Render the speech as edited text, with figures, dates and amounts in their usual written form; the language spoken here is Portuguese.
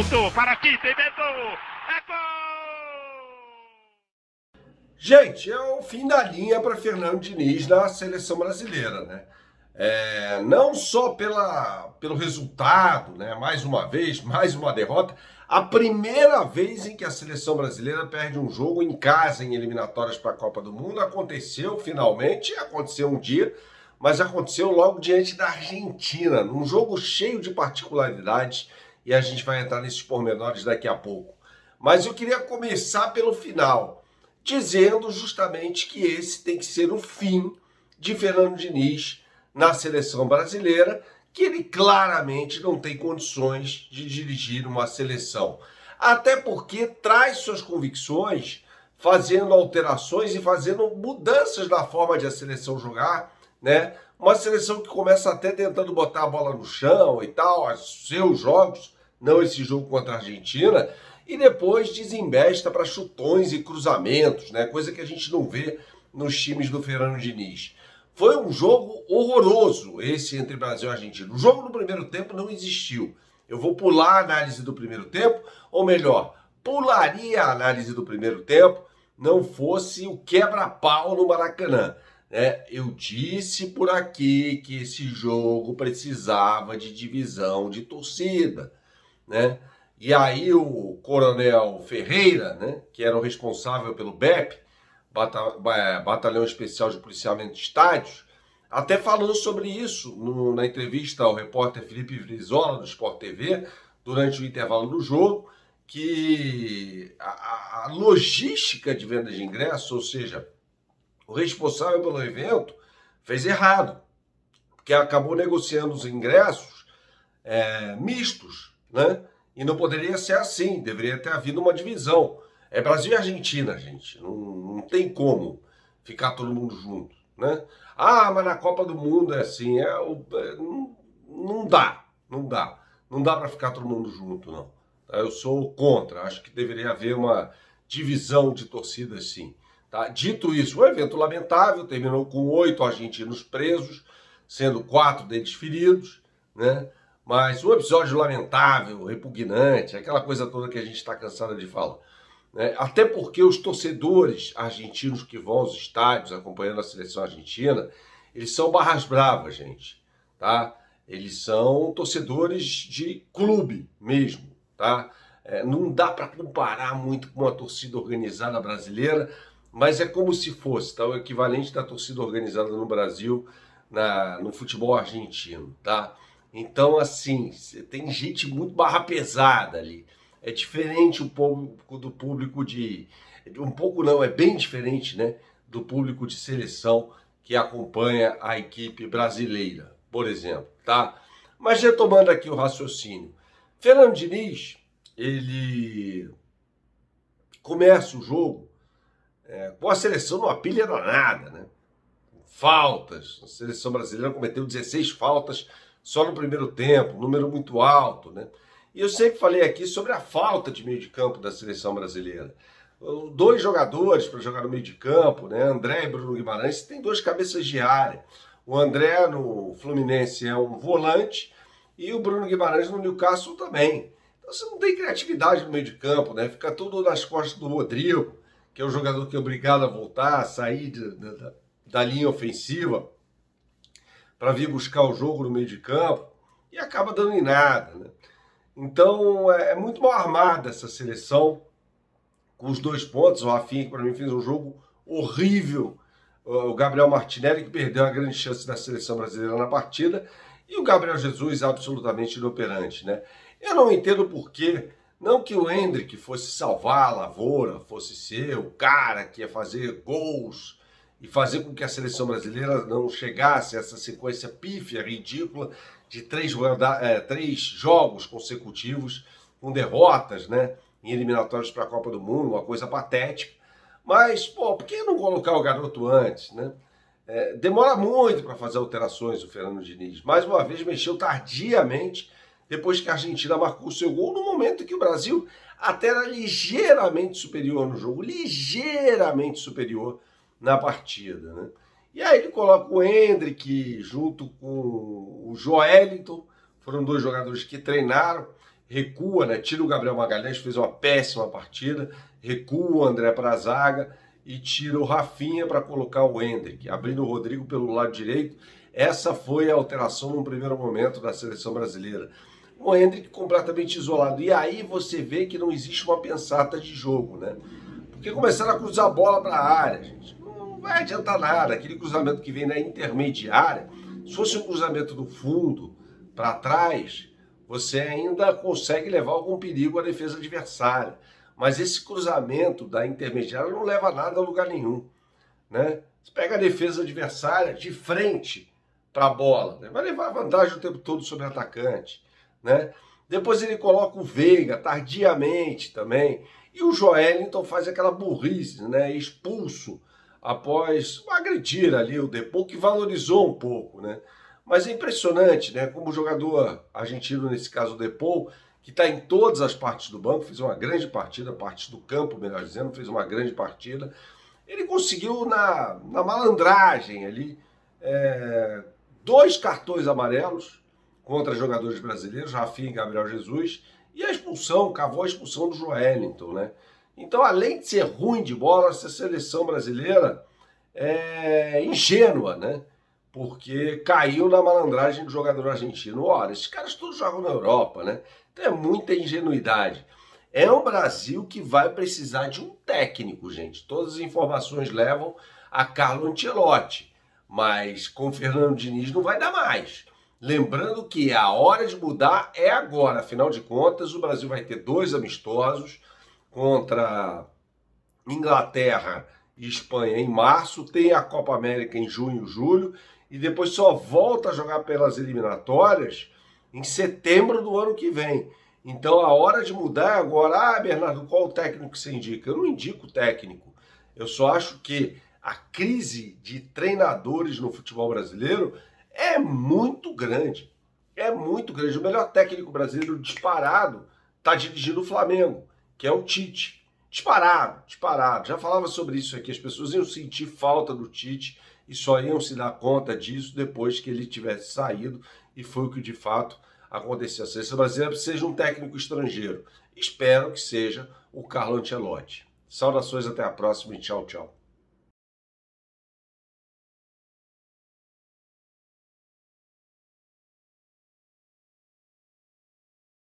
Soltou para aqui, tem medo. É gol! Gente, é o fim da linha para Fernando Diniz na seleção brasileira, né? Não só pelo resultado, né? Mais uma vez, mais uma derrota. A primeira vez em que a seleção brasileira perde um jogo em casa em eliminatórias para a Copa do Mundo aconteceu finalmente, aconteceu um dia, mas aconteceu logo diante da Argentina, num jogo cheio de particularidades, e a gente vai entrar nesses pormenores daqui a pouco. Mas eu queria começar pelo final, dizendo justamente que esse tem que ser o fim de Fernando Diniz na seleção brasileira, que ele claramente não tem condições de dirigir uma seleção. Até porque traz suas convicções, fazendo alterações e fazendo mudanças na forma de a seleção jogar, né? Uma seleção que começa até tentando botar a bola no chão e tal, seus jogos, não esse jogo contra a Argentina, e depois desembesta para chutões e cruzamentos, né? Coisa que a gente não vê nos times do Fernando Diniz. Foi um jogo horroroso esse entre Brasil e Argentina. O jogo no primeiro tempo não existiu. Eu vou pular a análise do primeiro tempo, ou melhor, pularia a análise do primeiro tempo, não fosse o quebra-pau no Maracanã. Eu disse por aqui que esse jogo precisava de divisão de torcida, né? E aí o Coronel Ferreira, né, que era o responsável pelo BEP, Batalhão Especial de Policiamento de Estádios, até falou sobre isso na entrevista ao repórter Felipe Brizola, do Sport TV, durante o intervalo do jogo, que a logística de venda de ingressos, ou seja, o responsável pelo evento, fez errado, porque acabou negociando os ingressos mistos, né? E não poderia ser assim, deveria ter havido uma divisão. É Brasil e Argentina, gente. Não tem como ficar todo mundo junto, né? Ah, mas na Copa do Mundo é assim. Não dá. Não dá para ficar todo mundo junto, não. Eu sou contra. Acho que deveria haver uma divisão de torcidas, sim. Tá? Dito isso, um evento lamentável, terminou com 8 argentinos presos, sendo 4 deles feridos, né? Mas um episódio lamentável, repugnante, aquela coisa toda que a gente está cansado de falar. Até porque os torcedores argentinos que vão aos estádios acompanhando a seleção argentina, eles são barras bravas, gente, tá? Eles são torcedores de clube mesmo, tá? Não dá para comparar muito com a torcida organizada brasileira, mas é como se fosse, tá? O equivalente da torcida organizada no Brasil no futebol argentino, tá? Então, assim, tem gente muito barra pesada ali. É diferente um pouco do público de... Um pouco não, é bem diferente, né? Do público de seleção que acompanha a equipe brasileira, por exemplo, tá? Mas retomando aqui o raciocínio. Fernando Diniz, ele começa o jogo com a seleção numa pilha danada, né? Faltas. A seleção brasileira cometeu 16 faltas só no primeiro tempo, um número muito alto, né? E eu sempre falei aqui sobre a falta de meio de campo da seleção brasileira. 2 jogadores para jogar no meio de campo, né? André e Bruno Guimarães, tem 2 cabeças de área. O André no Fluminense é um volante e o Bruno Guimarães no Newcastle também. Então você não tem criatividade no meio de campo, né? Fica tudo nas costas do Rodrigo, que é o jogador que é obrigado a voltar, a sair da linha ofensiva para vir buscar o jogo no meio de campo e acaba dando em nada, né? Então é muito mal armada essa seleção com os 2 pontos. O Rafinha, que para mim fez um jogo horrível, o Gabriel Martinelli, que perdeu a grande chance da seleção brasileira na partida, e o Gabriel Jesus absolutamente inoperante, né? Eu não entendo por quê. Não que o Endrick fosse salvar a lavoura, fosse ser o cara que ia fazer gols e fazer com que a seleção brasileira não chegasse a essa sequência pífia, ridícula, de 3 jogos consecutivos com derrotas, né, em eliminatórios para a Copa do Mundo, uma coisa patética. Mas, por que não colocar o garoto antes, né? Demora muito para fazer alterações o Fernando Diniz. Mais uma vez, mexeu tardiamente, depois que a Argentina marcou o seu gol, no momento que o Brasil até era ligeiramente superior no jogo, ligeiramente superior na partida, né? E aí ele coloca o Endrick junto com o Joelinton, foram 2 jogadores que treinaram, recua, né? Tira o Gabriel Magalhães, fez uma péssima partida, recua o André para a zaga e tira o Rafinha para colocar o Endrick, abrindo o Rodrigo pelo lado direito. Essa foi a alteração no primeiro momento da seleção brasileira. O Endrick completamente isolado. E aí você vê que não existe uma pensata de jogo, né? Porque começaram a cruzar a bola para a área, gente. Não vai adiantar nada. Aquele cruzamento que vem na intermediária, se fosse um cruzamento do fundo para trás, você ainda consegue levar algum perigo à defesa adversária. Mas esse cruzamento da intermediária não leva nada a lugar nenhum, né? Você pega a defesa adversária de frente para a bola, né? Vai levar vantagem o tempo todo sobre o atacante, né? Depois ele coloca o Veiga tardiamente também, e o Joelinton faz aquela burrice, né? Expulso após agredir ali o Depou, que valorizou um pouco, né? Mas é impressionante, né? Como o jogador argentino, nesse caso o Depou, que está em todas as partes do banco, fez uma grande partida, partes do campo, melhor dizendo, fez uma grande partida. Ele conseguiu na malandragem ali 2 cartões amarelos contra jogadores brasileiros, Rafinha e Gabriel Jesus, e a expulsão, cavou a expulsão do Joelinton, né? Então, além de ser ruim de bola, essa seleção brasileira é ingênua, né? Porque caiu na malandragem do jogador argentino. Ora, esses caras todos jogam na Europa, né? Então é muita ingenuidade. É um Brasil que vai precisar de um técnico, gente. Todas as informações levam a Carlo Ancelotti, mas com Fernando Diniz não vai dar mais. Lembrando que a hora de mudar é agora. Afinal de contas, o Brasil vai ter 2 amistosos contra Inglaterra e Espanha em março, tem a Copa América em junho e julho, e depois só volta a jogar pelas eliminatórias em setembro do ano que vem. Então a hora de mudar é agora. Ah, Bernardo, qual o técnico que você indica? Eu não indico técnico. Eu só acho que a crise de treinadores no futebol brasileiro é muito grande. É muito grande. O melhor técnico brasileiro disparado está dirigindo o Flamengo, que é o Tite. Disparado, disparado. Já falava sobre isso aqui. As pessoas iam sentir falta do Tite e só iam se dar conta disso depois que ele tivesse saído, e foi o que de fato aconteceu. A seleção brasileira precisa de um técnico estrangeiro. Espero que seja o Carlo Ancelotti. Saudações, até a próxima e tchau, tchau.